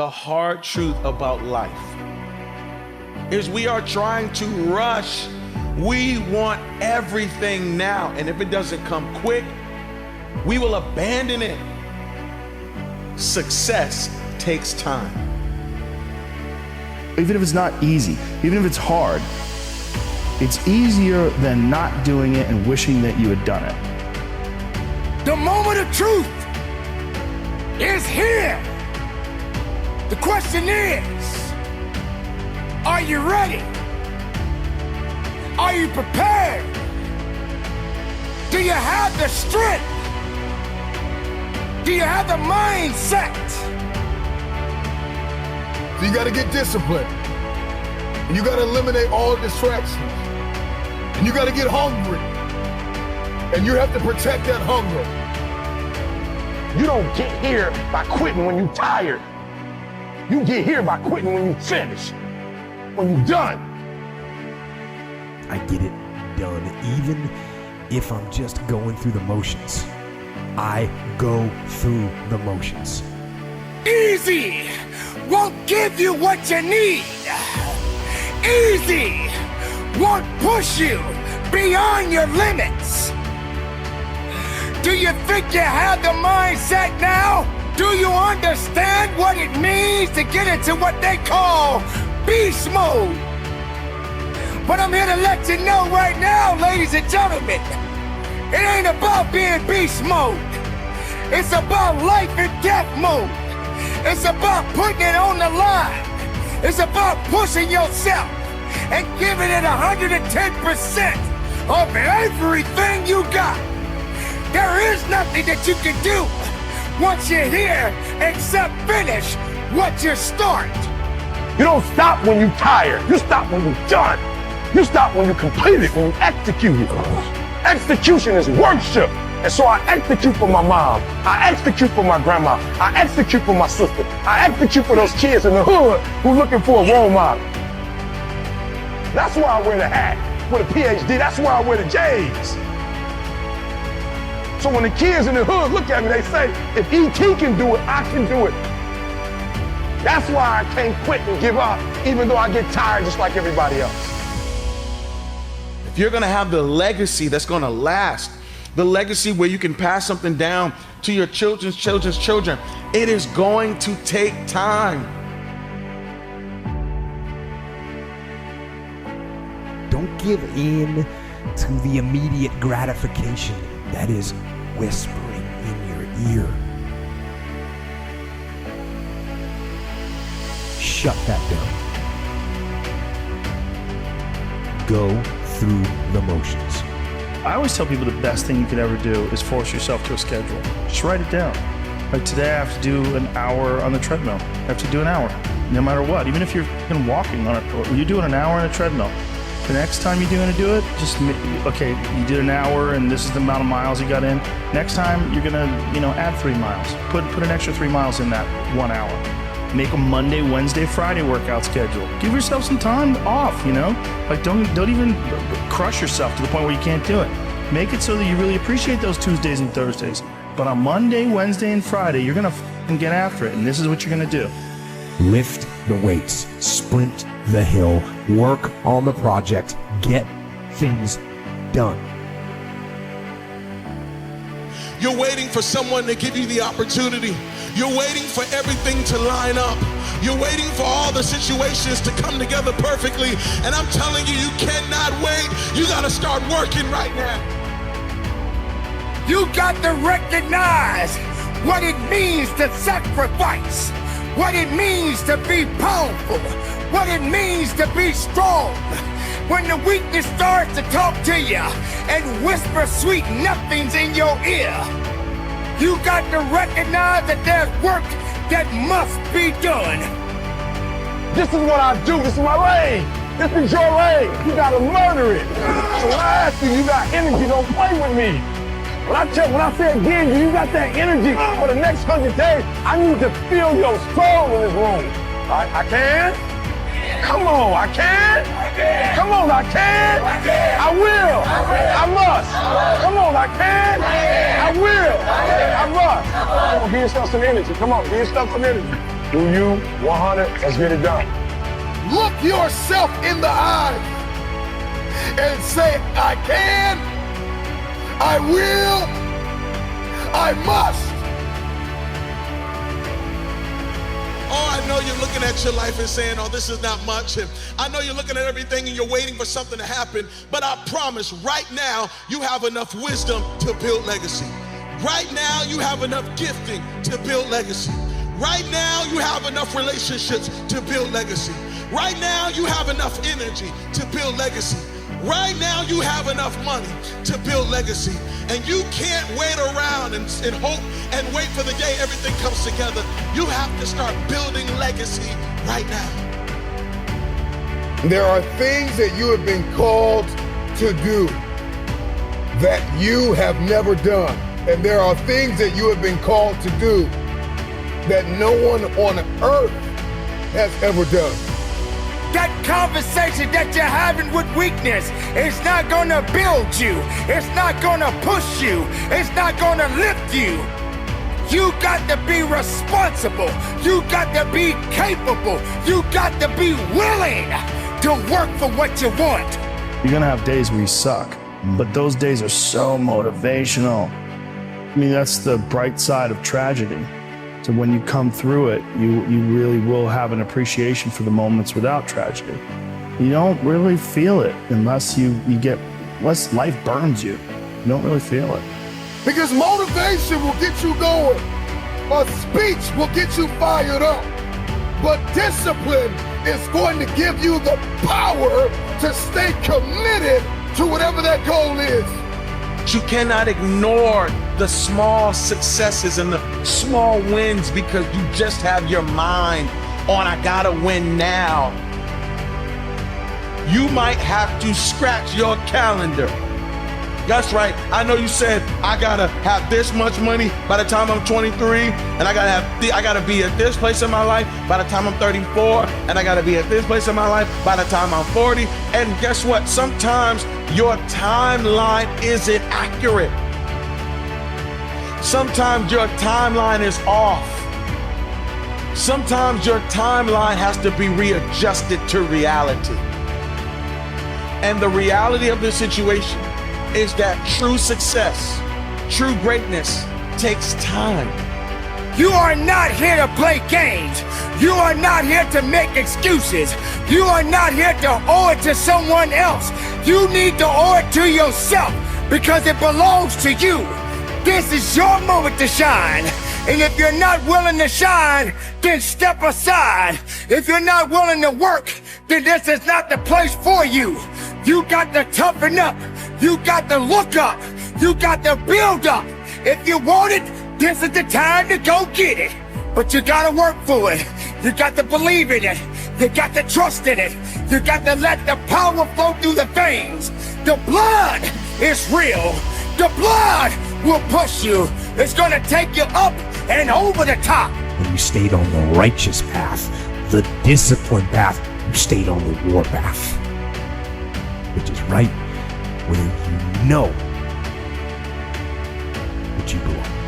The hard truth about life is we are trying to rush. We want everything now, and if it doesn't come quick, we will abandon it. Success takes time. Even if it's not easy, even if it's hard, it's easier than not doing it and wishing that you had done it. The moment of truth is here. The question is, are you ready? Are you prepared? Do you have the strength? Do you have the mindset? You gotta get disciplined. And you gotta eliminate all distractions. And you gotta get hungry. And you have to protect that hunger. You don't get here by quitting when you're tired. You get here by quitting when you finish, when you're done. I get it done, even if I'm just going through the motions. I go through the motions. Easy won't give you what you need. Easy won't push you beyond your limits. Do you think you have the mindset now? Do you understand what it means to get into what they call beast mode? But I'm here to let you know right now, ladies and gentlemen, it ain't about being beast mode. It's about life and death mode. It's about putting it on the line. It's about pushing yourself and giving it 110% of everything you got. There is nothing that you can do once you're here except finish what you start. You don't stop when you're tired. You stop when you're done. You stop when you complete it, when you execute it. Execution is worship. And so I execute for my mom. I execute for my grandma. I execute for my sister. I execute for those kids in the hood who are looking for a role model. That's why I wear the hat with a PhD. That's why I wear the J's. So when the kids in the hood look at me, they say, if E.T. can do it, I can do it. That's why I can't quit and give up, even though I get tired just like everybody else. If you're gonna have the legacy that's gonna last, the legacy where you can pass something down to your children's children's children, it is going to take time. Don't give in to the immediate gratification that is whispering in your ear. Shut that down. Go through the motions. I always tell people the best thing you could ever do is force yourself to a schedule. Just write it down. Like today I have to do an hour on the treadmill. I have to do an hour, no matter what. Even if you're been walking on it, or you're doing an hour on a treadmill. The next time you're going to do it, just, okay, you did an hour and this is the amount of miles you got in. Next time you're going to, add 3 miles. Put an extra 3 miles in that 1 hour. Make a Monday, Wednesday, Friday workout schedule. Give yourself some time off, Like don't even crush yourself to the point where you can't do it. Make it so that you really appreciate those Tuesdays and Thursdays. But on Monday, Wednesday, and Friday, you're going to get after it. And this is what you're going to do. Lift the weights, sprint the hill, work on the project, get things done. You're waiting for someone to give you the opportunity. You're waiting for everything to line up. You're waiting for all the situations to come together perfectly. And I'm telling you, you cannot wait. You got to start working right now. You got to recognize what it means to sacrifice, what it means to be powerful, what it means to be strong. When the weakness starts to talk to you and whisper sweet nothings in your ear, you got to recognize that there's work that must be done. This is what I do. This is my lane. This is your lane. You gotta murder it. So when I ask you, you got energy, don't play with me. When I say again, you got that energy for the next 100 days. I need to feel your soul in this room. I can? Come on, I can? Come on, I can? I will. I must. Come on, I can? I will. I must. Come on, give yourself some energy. Come on, give yourself some energy. Do you 100? Let's get it done. Look yourself in the eyes and say, I can, I will, I must. Oh, I know you're looking at your life and saying, oh, this is not much. And I know you're looking at everything and you're waiting for something to happen. But I promise right now, you have enough wisdom to build legacy. Right now, you have enough gifting to build legacy. Right now, you have enough relationships to build legacy. Right now, you have enough energy to build legacy. Right now, you have enough money to build legacy. And you can't wait around and hope and wait for the day everything comes together. You have to start building legacy right now. There are things that you have been called to do that you have never done. And there are things that you have been called to do that no one on earth has ever done. That conversation that you're having with weakness is not gonna build you. It's not gonna push you. It's not gonna lift you. You got to be responsible. You got to be capable. You got to be willing to work for what you want. You're gonna have days where you suck, but those days are so motivational. I mean, that's the bright side of tragedy. So when you come through it, you really will have an appreciation for the moments without tragedy. You don't really feel it unless unless life burns you. You don't really feel it. Because motivation will get you going. A speech will get you fired up. But discipline is going to give you the power to stay committed to whatever that goal is. You cannot ignore the small successes and the small wins because you just have your mind on, I gotta win now. You might have to scratch your calendar. That's right. I know you said, I gotta have this much money by the time I'm 23, and I gotta be at this place in my life by the time I'm 34, and I gotta be at this place in my life by the time I'm 40. And guess what? Sometimes your timeline isn't accurate. Sometimes your timeline is off. Sometimes your timeline has to be readjusted to reality. And the reality of the situation is that true success, true greatness takes time. You are not here to play games. You are not here to make excuses. You are not here to owe it to someone else. You need to owe it to yourself because it belongs to you. This is your moment to shine. And if you're not willing to shine, then step aside. If you're not willing to work, then this is not the place for you. You got to toughen up. You got to look up. You got to build up. If you want it, this is the time to go get it. But you got to work for it. You got to believe in it. You got to trust in it. You got to let the power flow through the veins. The blood is real. The blood will push you. It's going to take you up and over the top. When you stayed on the righteous path, the disciplined path, you stayed on the war path, which is right where you know that you belong.